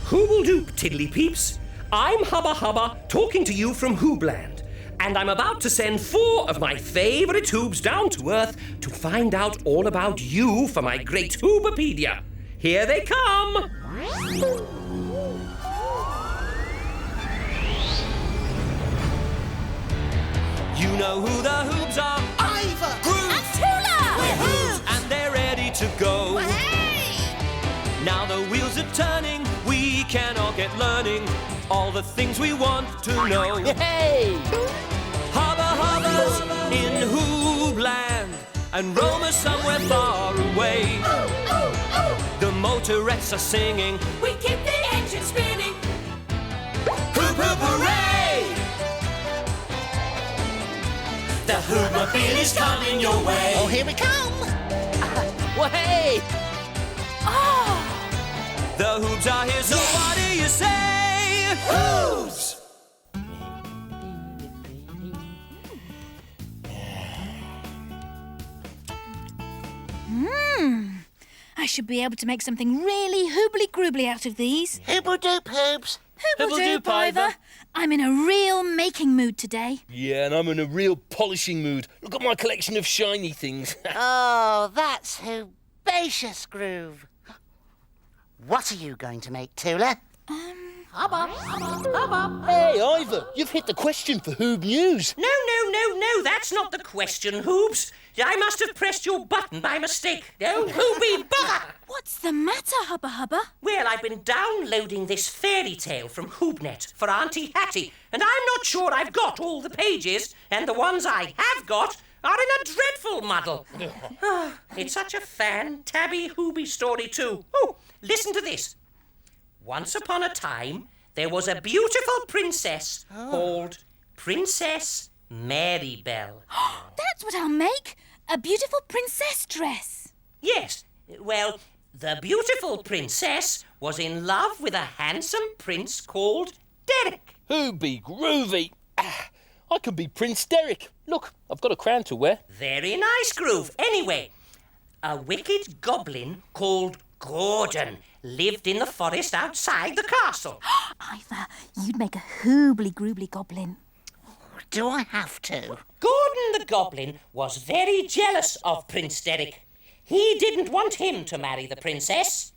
Hooble-doop, tiddly peeps. I'm Hubba Hubba, talking to you from Hoobland. And I'm about to send 4 of my favourite Hoobs down to Earth to find out all about you for my great Hoobapedia. Here they come! You know who the Hoobs are? Iver! Groove! And Tula! We're Hoobs! And they're ready to go. Hey! Now the wheels are turning, we can all get learning all the things we want to know. Hey! Hubba Hubba's in Hoobland, and Roma somewhere far away. The motorettes are singing, We keep the engine spinning. hoop hoop hooray! The Hoobmobile is coming your way. Oh, here we come! Well, hey! The Hoobs are here, so what do you say? Hoobs! I should be able to make something really hoobly-groobly out of these. Hooble-doop, Hoobs. Hoobledoop, Iver. I'm in a real making mood today. Yeah, and I'm in a real polishing mood. Look at my collection of shiny things. Oh, that's herbaceous groove. What are you going to make, Tula? Hubba, hubba, hubba. Hey, Iver, you've hit the question for Hoob News. No, that's not the question, Hoobs. I must have pressed your button by mistake. Oh, Hoobie bugger! What's the matter, Hubba Hubba? Well, I've been downloading this fairy tale from HoobNet for Auntie Hattie, and I'm not sure I've got all the pages, and the ones I have got are in a dreadful muddle. It's such a fan-tabby Hoobie story, too. Oh, listen to this. Once upon a time, there was a beautiful princess called Princess Marybelle. That's what I'll make. A beautiful princess dress. Yes, well, the beautiful princess was in love with a handsome prince called Derek. Hoobie groovy. I could be Prince Derek. Look, I've got a crown to wear. Very nice groove. Anyway, a wicked goblin called Gordon lived in the forest outside the castle. Iver, you'd make a hoobly-groobly goblin. Do I have to? Gordon the goblin was very jealous of Prince Derek. He didn't want him to marry the princess.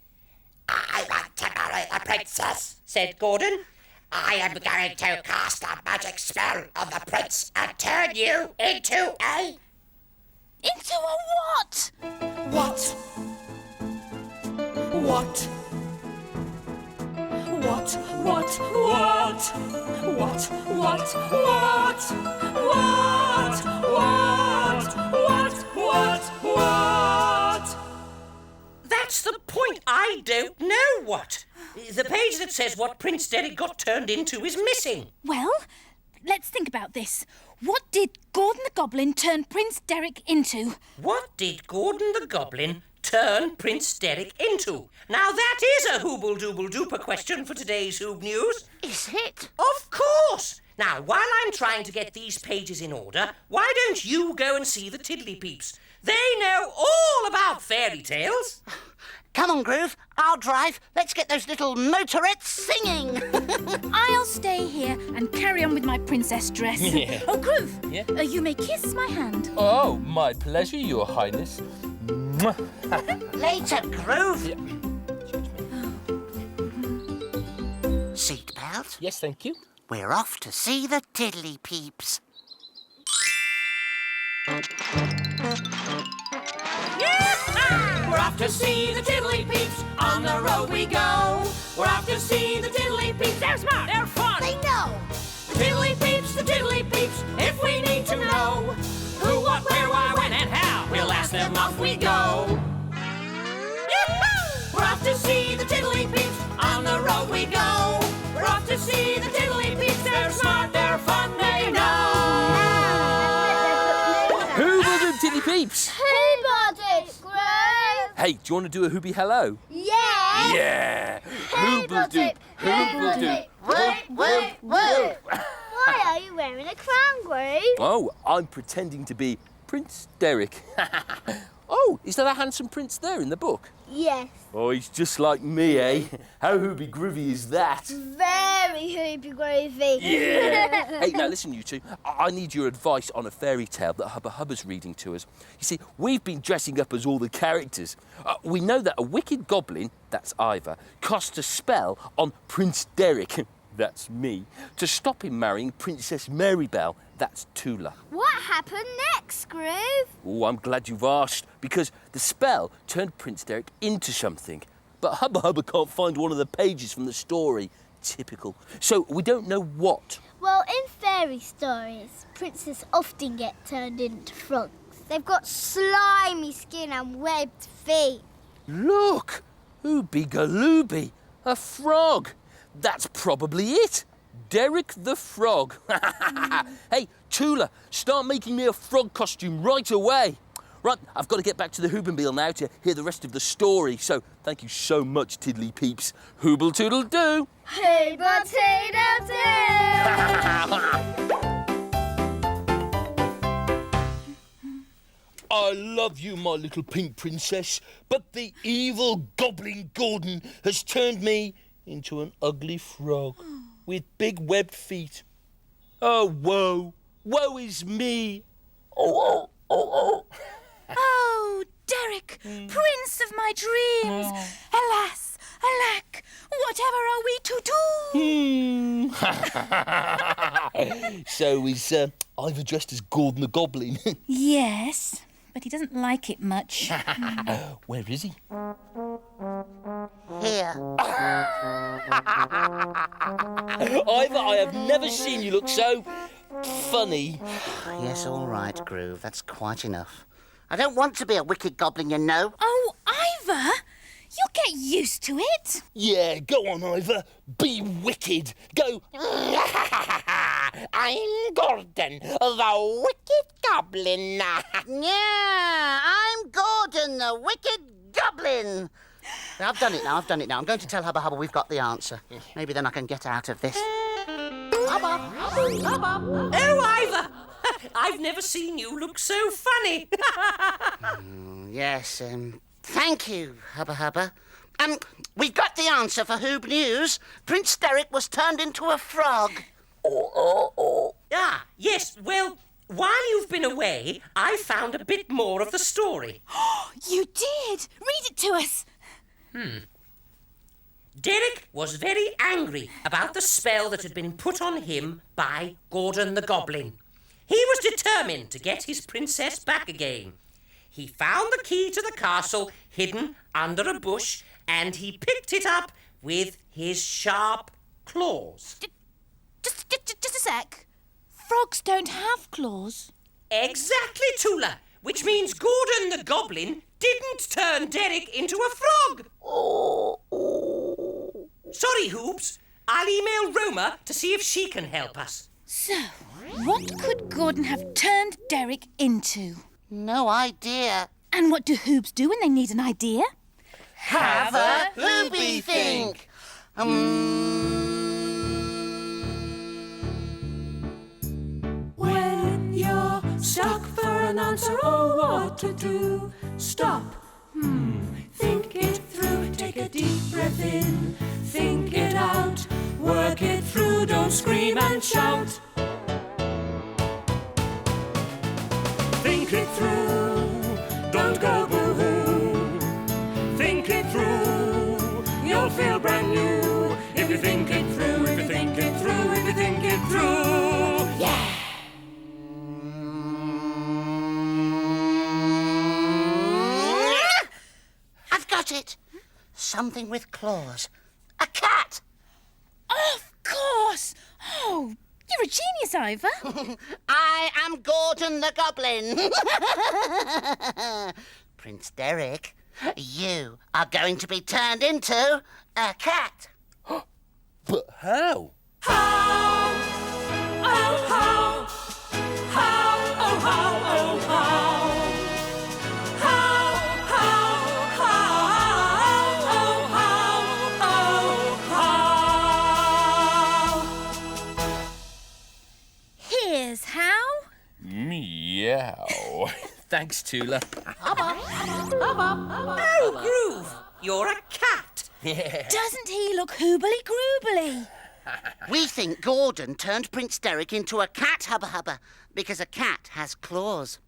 I want to marry the princess, Said Gordon. I am going to cast a magic spell on the prince and turn you into a... Into a what? What? What? What? That's the point. I don't know what. The page that says what Prince Derek got turned into is missing. Well, let's think about this. What did Gordon the Goblin turn Prince Derek into? What did Gordon the Goblin turn Prince Derek into? Now that is a hooble-dooble-dooper question for today's Hoob News. Is it? Of course! Now, while I'm trying to get these pages in order, why don't you go and see the Tiddly Peeps? They know all about fairy tales. Come on, Groove. I'll drive. Let's get those little motorettes singing. I'll stay here and carry on with my princess dress. Yeah. Oh, Groove, Yeah? you may kiss my hand. Oh, my pleasure, Your Highness. Later, Groove. Yeah. Seatbelt. Yes, thank you. We're off to see the Tiddly Peeps. We're off to see the Tiddly Peeps. On the road we go. We're off to see the Tiddly Peeps. They're smart. They're fun. They know. The Tiddly Peeps, the Tiddly Peeps. If we need to know who, what, where, why, when, and how, we'll ask them. Off we go. Yee-hoo! We're off to see the Tiddly Peeps. On the road we go. We're off to see the Tiddly Peeps. They're smart. They're fun. They know. Who will do Tiddly Peeps? Hoobie, Groove. Hey, do you want to do a Hoobie hello? Yeah. Yeah! Hoobledoop, hoobledoop. Woo, woo, woo. Why are you wearing a crown, Groove? Oh, I'm pretending to be Prince Derek. Oh, is that a handsome prince there in the book? Yes. Oh, he's just like me, eh? How hooby groovy is that? Very hoopy groovy. Yeah! Hey, now listen, you two. I need your advice on a fairy tale that Hubba Hubba's reading to us. You see, we've been dressing up as all the characters. We know that a wicked goblin, that's Iver, cast a spell on Prince Derek, that's me, to stop him marrying Princess Marybelle, that's Tula. What happened next, Groove? Oh, I'm glad you've asked, because the spell turned Prince Derek into something. But Hubba Hubba can't find one of the pages from the story. Typical. So we don't know what. Well, in fairy stories, princes often get turned into frogs. They've got slimy skin and webbed feet. Look! Ooby galooby! A frog! That's probably it! Derek the Frog. Hey, Tula, start making me a frog costume right away. Right, I've got to get back to the Hoobenbill now to hear the rest of the story. So, thank you so much, Tiddly Peeps. Hooble Tootle do! Hooba Tootle do! I love you, my little pink princess, but the evil Goblin Gordon has turned me into an ugly frog with big webbed feet. Oh, woe! Woe is me! Oh, oh, oh, oh! Oh, Derek, prince of my dreams. Alas, alack, whatever are we to do? So is Iver dressed as Gordon the Goblin? Yes, but he doesn't like it much. Where is he? Here. Iver, I have never seen you look so funny. Yes, all right, Groove. That's quite enough. I don't want to be a wicked goblin, you know. Oh, Iver, you'll get used to it. Yeah, go on, Iver. Be wicked. Go. I'm Gordon, the Wicked Goblin. Yeah, I'm Gordon, the wicked goblin. Now, I've done it now. I'm going to tell Hubba Hubba we've got the answer. Maybe then I can get out of this. Hubba, Hubba, Hubba. Oh, Iver! I've never seen you look so funny. Yes, thank you, Hubba Hubba. We've got the answer for Hoob News. Prince Derek was turned into a frog. Ah, yes, well, while you've been away, I found a bit more of the story. You did. Read it to us. Derek was very angry about the spell that had been put on him by Gordon the Goblin. He was determined to get his princess back again. He found the key to the castle hidden under a bush, and he picked it up with his sharp claws. Just a sec. Frogs don't have claws. Exactly, Tula, which means Gordon the Goblin didn't turn Derek into a frog. Sorry, Hoobs. I'll email Roma to see if she can help us. So, what could Gordon have turned Derek into? No idea. And what do Hoobs do when they need an idea? Have a Hooby think. When you're stuck for an answer or what to do, stop. Think it through, take a deep breath in. Think it out, work it through, don't scream and shout. Think it through, don't go boo-hoo. Think it through, you'll feel brand new. If you think it through, if you think it through, if you think it through. Yeah! I've got it. Something with claws. A cat. Of course! Oh, you're a genius, Iver. I am Gordon the Goblin. Prince Derek, you are going to be turned into a cat. But how? How? Oh, how? How? Oh, how? Oh, how? How? How? How? Oh, how? Oh, how? Here's how. Meow. Thanks, Tula. Hubba, Oh, Groove, you're a cat. Doesn't he look hoobly-groobly? We think Gordon turned Prince Derek into a cat, Hubba Hubba, because a cat has claws.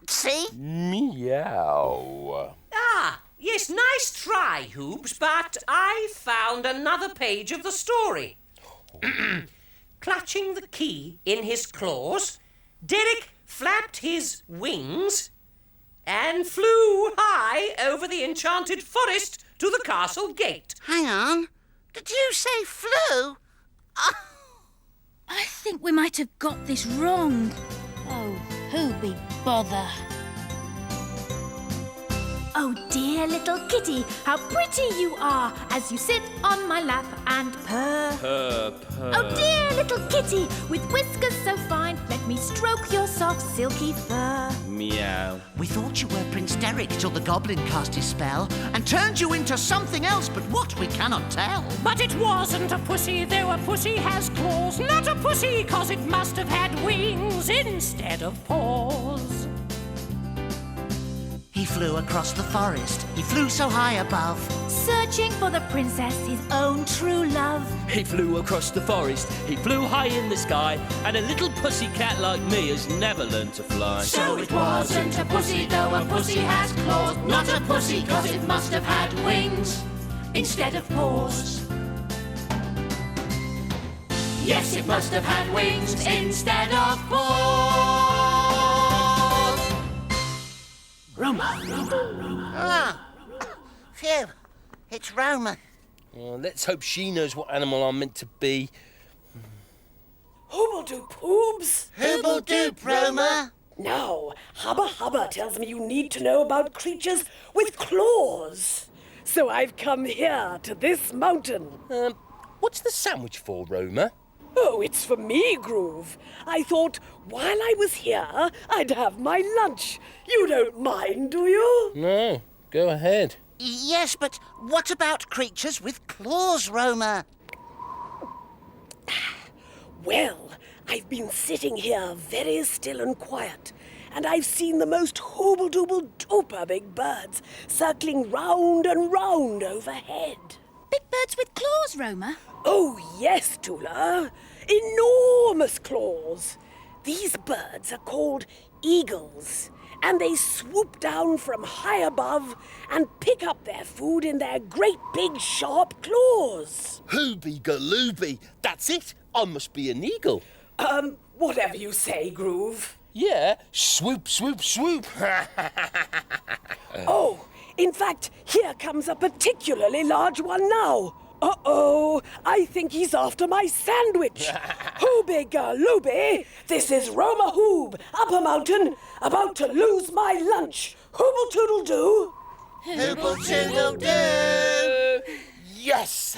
See? Meow. Ah, yes, nice try, Hoobs, but I found another page of the story. Clutching the key in his claws, Derek flapped his wings and flew high over the enchanted forest to the castle gate. Hang on. Did you say flew? I think we might have got this wrong. Oh, who be bother? Oh dear little kitty, how pretty you are as you sit on my lap and purr. Purr, purr. Oh dear little kitty, with whiskers so fine, let me stroke your soft silky fur. Meow. We thought you were Prince Derek till the goblin cast his spell and turned you into something else, but what we cannot tell. But it wasn't a pussy, though a pussy has claws. Not a pussy, 'cause it must have had wings instead of paws. He flew across the forest. He flew so high above. Searching for the princess, his own true love. He flew across the forest, he flew high in the sky, and a little pussy cat like me has never learned to fly. So it wasn't a pussy, though a pussy has claws. Not a pussy, 'cause it must have had wings instead of paws. Yes, it must have had wings instead of paws. Roma. Ah, phew, it's Roma. Well, let's hope she knows what animal I'm meant to be. Hoobledoop, Hoobs. Hoobledoop, Roma. Now, Hubba Hubba tells me you need to know about creatures with claws. So I've come here to this mountain. What's the sandwich for, Roma? Oh, it's for me, Groove. I thought while I was here, I'd have my lunch. You don't mind, do you? No, go ahead. Yes, but what about creatures with claws, Roma? Well, I've been sitting here very still and quiet, and I've seen the most hooble-dooble-duper big birds circling round and round overhead. Big birds with claws, Roma? Oh, yes, Tula. Enormous claws. These birds are called eagles, and they swoop down from high above and pick up their food in their great big sharp claws. Hoobie galooby, that's it. I must be an eagle. Whatever you say, Groove. Yeah, swoop, swoop, swoop. Oh, in fact, here comes a particularly large one now. Uh-oh, I think he's after my sandwich. Hoobie galooby, this is Roma Hoob, up a mountain, about to lose my lunch. Hooble toodle doo. Hooble toodle doo. Yes!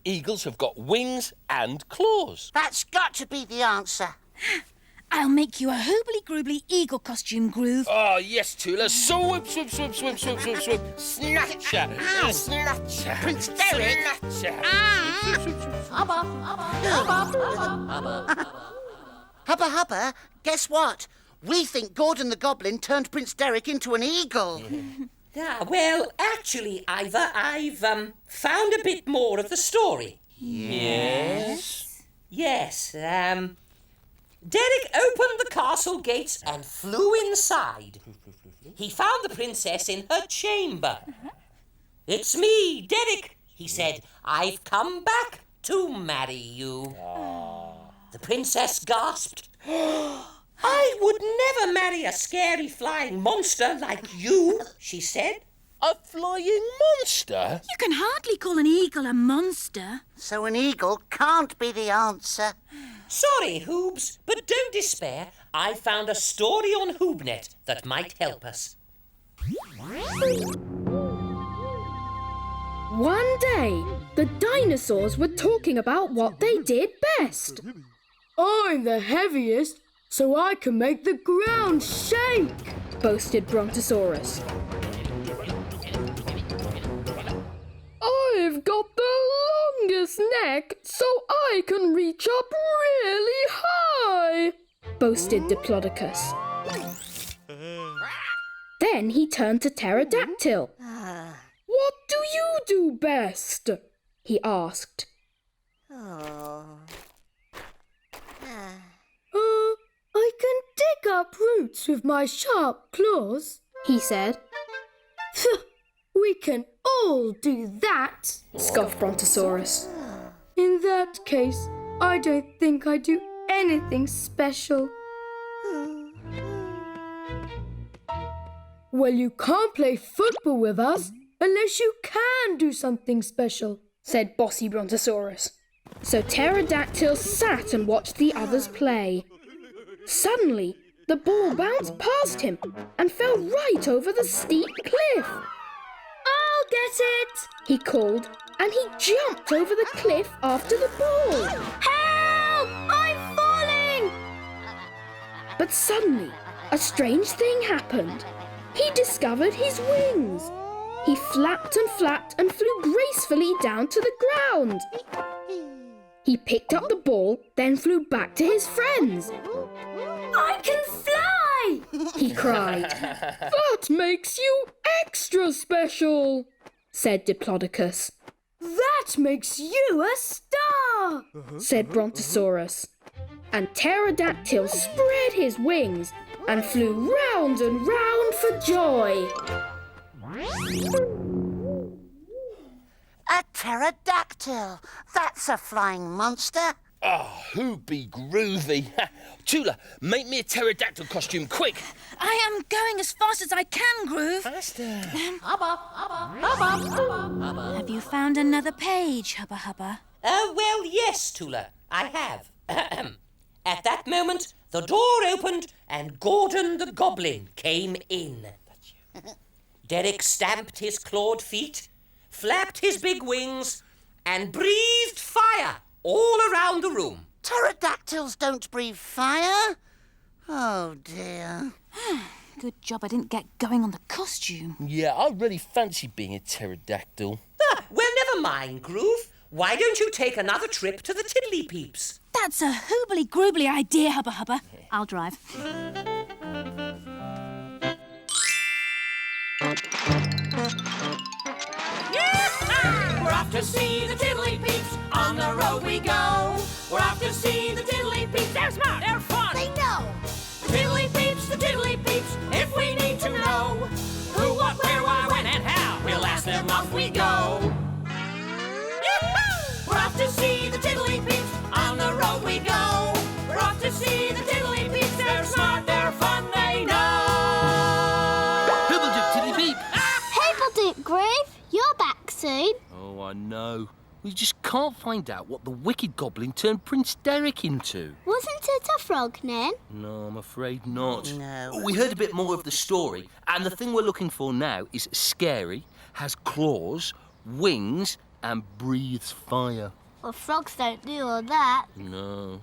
Eagles have got wings and claws. That's got to be the answer. I'll make you a hoobly-groobly eagle costume, Groove. Oh, yes, Tula. Swoop, swoop, swoop, swoop, swoop, swoop, swoop. Snatcher. Snatcher. Prince Derek. Snatcher. Hubba Hubba, guess what? We think Gordon the Goblin turned Prince Derek into an eagle. Yeah, well, actually, Iver, I've found a bit more of the story. Yes? Yes, Derek opened the castle gates and flew inside. He found the princess in her chamber. It's me, Derek, he said. I've come back to marry you. The princess gasped. I would never marry a scary flying monster like you, she said. A flying monster? You can hardly call an eagle a monster. So an eagle can't be the answer. Sorry, Hoobs, but don't despair. I found a story on HoobNet that might help us. One day, the dinosaurs were talking about what they did best. I'm the heaviest, so I can make the ground shake, boasted Brontosaurus. I've got the longest neck, so I can reach up really high, boasted Diplodocus. Then he turned to Pterodactyl. What do you do best? He asked. I can dig up roots with my sharp claws, he said. We can all do that, scoffed Brontosaurus. In that case, I don't think I do anything special. Well, you can't play football with us unless you can do something special, said bossy Brontosaurus. So Pterodactyl sat and watched the others play. Suddenly, the ball bounced past him and fell right over the steep cliff. I'll get it, he called, and he jumped over the cliff after the ball. Help! I'm falling! But suddenly, a strange thing happened. He discovered his wings. He flapped and flew gracefully down to the ground. He picked up the ball, then flew back to his friends. I can fly! He cried. That makes you extra special, said Diplodocus. That makes you a star, said Brontosaurus. And Pterodactyl spread his wings and flew round and round for joy. A pterodactyl. That's a flying monster. Oh, Hoobie groovy. Tula, make me a pterodactyl costume, quick. I am going as fast as I can, Groove. Faster. Hubba, hubba, hubba, hubba, hubba. Have you found another page, Hubba Hubba? Well, yes, Tula, I have. At that moment, the door opened and Gordon the Goblin came in. Derek stamped his clawed feet, flapped his big wings, and breathed fire all around the room. Pterodactyls don't breathe fire. Oh, dear. Good job I didn't get going on the costume. Yeah, I really fancy being a pterodactyl. Well, never mind, Groove. Why don't you take another trip to the Tiddly Peeps? That's a hoobly groobly idea, Hubba Hubba. I'll drive. We're off to see the Tiddly Peeps. On the road we go. We're off to see the Tiddly Peeps. They're smart. They're fun. They know. The Tiddly Peeps. If we need to know who, what, where, why, when, and how, we'll ask them. Off we go. We're off to see the Tiddly Peeps. On the road we go. We're off to see the Tiddly Peeps. They're smart. They're fun. They know. Hubba Tiddly Peep. Hubba Groove, you're back soon. Oh, I know. We just can't find out what the Wicked Goblin turned Prince Derek into. Wasn't it a frog, Nan? No, I'm afraid not. No. We heard a bit more of the story, and the thing we're looking for now is scary, has claws, wings, and breathes fire. Well, frogs don't do all that. No.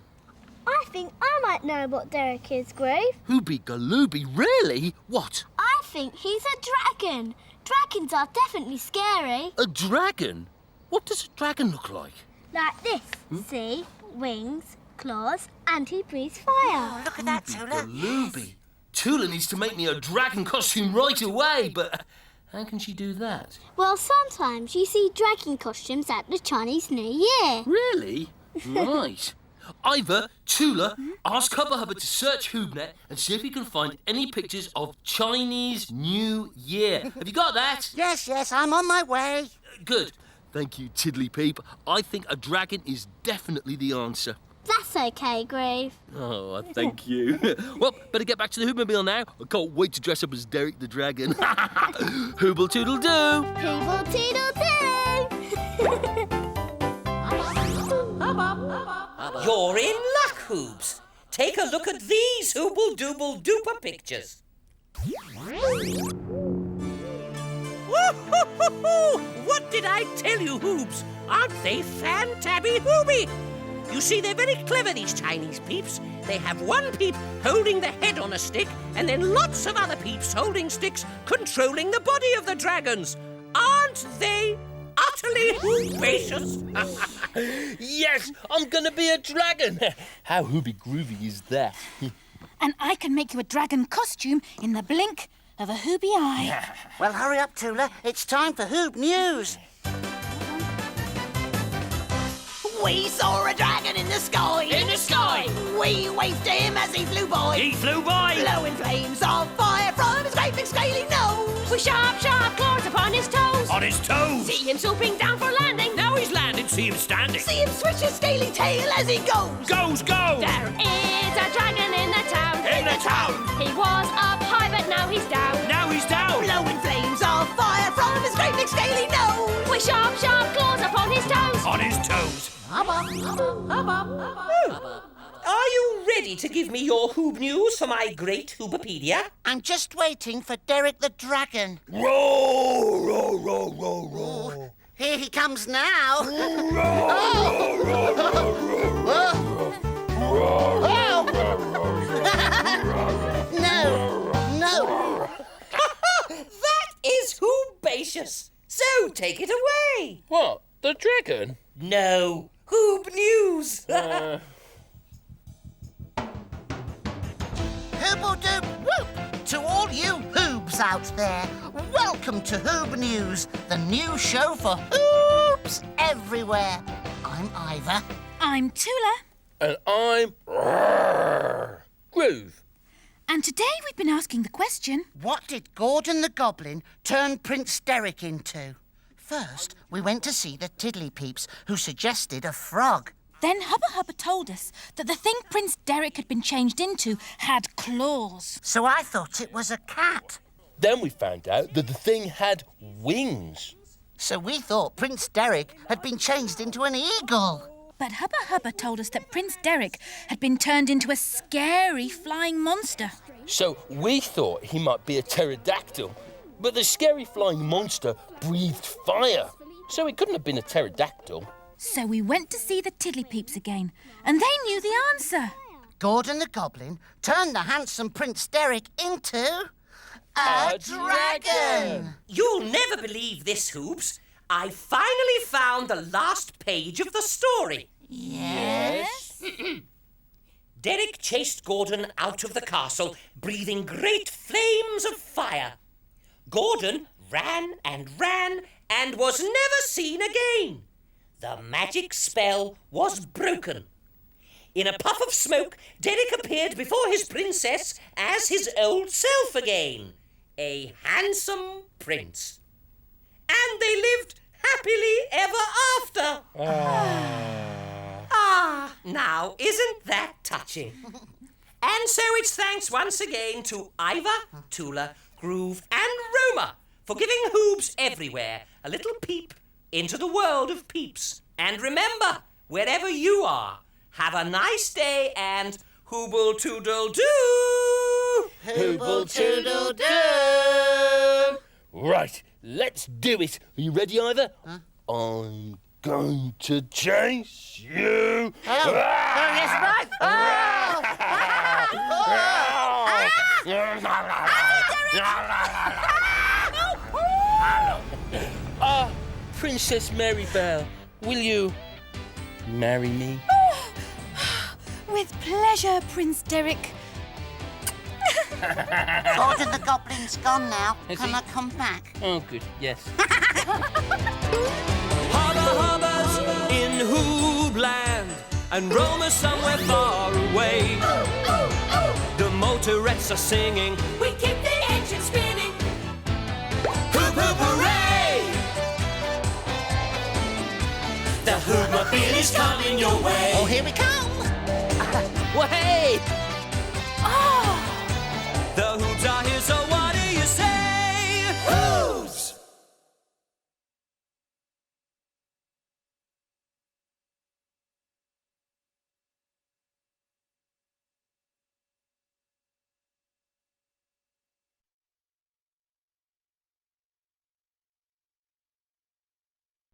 I think I might know what Derek is, Groove. Hoobie Galooby, really? What? I think he's a dragon. Dragons are definitely scary. A dragon? What does a dragon look like? Like this. See? Wings, claws, and he breathes fire. Oh, look at that, Tula. Galooby. Tula needs to make me a dragon costume right away, but how can she do that? Well, sometimes you see dragon costumes at the Chinese New Year. Really? Right. Iver, Tula, ask Hubba Hubba to search HoobNet and see if he can find any pictures of Chinese New Year. Have you got that? Yes, I'm on my way. Good. Thank you, Tiddly Peep. I think a dragon is definitely the answer. That's okay, Groove. Oh, thank you. Well, better get back to the Hoobmobile now. I can't wait to dress up as Derek the Dragon. Hooble Toodle Doo! People teedle doo! You're in luck, Hoobs. Take a look at these Hooble-Dooble-Dooper pictures. Woo-hoo-hoo-hoo! What did I tell you, Hoobs? Aren't they fan-tabby-hooby? You see, they're very clever, these Chinese peeps. They have one peep holding the head on a stick, and then lots of other peeps holding sticks controlling the body of the dragons. Aren't they utterly hoobacious? Yes, I'm gonna be a dragon. How Hoobie groovy is that? And I can make you a dragon costume in the blink of a Hooby eye. Well, hurry up, Tula. It's time for Hoob News. We saw a dragon in the sky. In the sky? We waved to him as he flew by. He flew by. Blowing flames of fire from his great big scaly nose. With sharp, sharp claws upon his toes. On his toes. See him swooping down for landing. Now he's landed. See him standing. See him switch his scaly tail as he goes. Goes, go. There is a dragon in the town. In the town. He was up high, but now he's down. Now he's down. Blowing flames of fire from his great big scaly nose. With sharp, sharp claws upon his toes. On his toes. Hubba, hubba, hubba, hubba. Are you ready to give me your Hoob News for my great Hoobopedia? I'm just waiting for Derek the Dragon. Roar, roar, roar, roar, roar. Here he comes now. No. That is Hoobacious. So take it away. What? The dragon? No, Hoob News. Hooble-doob whoop to all you Hoobs out there. Welcome to Hoob News, the new show for Hoobs everywhere. I'm Iver. I'm Tula. And I'm Groove. And today we've been asking the question... What did Gordon the Goblin turn Prince Derek into? First, we went to see the Tiddly Peeps, who suggested a frog. Then Hubba Hubba told us that the thing Prince Derek had been changed into had claws. So I thought it was a cat. Then we found out that the thing had wings. So we thought Prince Derek had been changed into an eagle. But Hubba Hubba told us that Prince Derek had been turned into a scary flying monster. So we thought he might be a pterodactyl. But the scary flying monster breathed fire. So it couldn't have been a pterodactyl. So we went to see the Tiddly Peeps again, and they knew the answer. Gordon the Goblin turned the handsome Prince Derek into... a dragon! You'll never believe this, Hoobs. I finally found the last page of the story. Yes? Derek chased Gordon out of the castle, breathing great flames of fire. Gordon ran and was never seen again. The magic spell was broken. In a puff of smoke, Derek appeared before his princess as his old self again, a handsome prince. And they lived happily ever after. Now, isn't that touching? And so it's thanks once again to Iver, Tula, Groove and Roma for giving Hoobs everywhere a little peep into the world of peeps. And remember, wherever you are, have a nice day and Hooble Toodle Doo! Hooble Toodle Doo! Right, let's do it. Are you ready, Iver? Huh? I'm going to chase you. Oh, yes, right. Princess Marybelle, will you marry me? With pleasure, Prince Derek. Gordon the Goblin's gone now. Is Can he? I come back? Oh, good, yes. Hubba Hubba's in Hoobland, and Roma somewhere far away. The motorettes are singing, we keep the engine spinning. Hoop hoop hooray! The Hoobmobile is coming your way. Oh, here we come. Well, hey,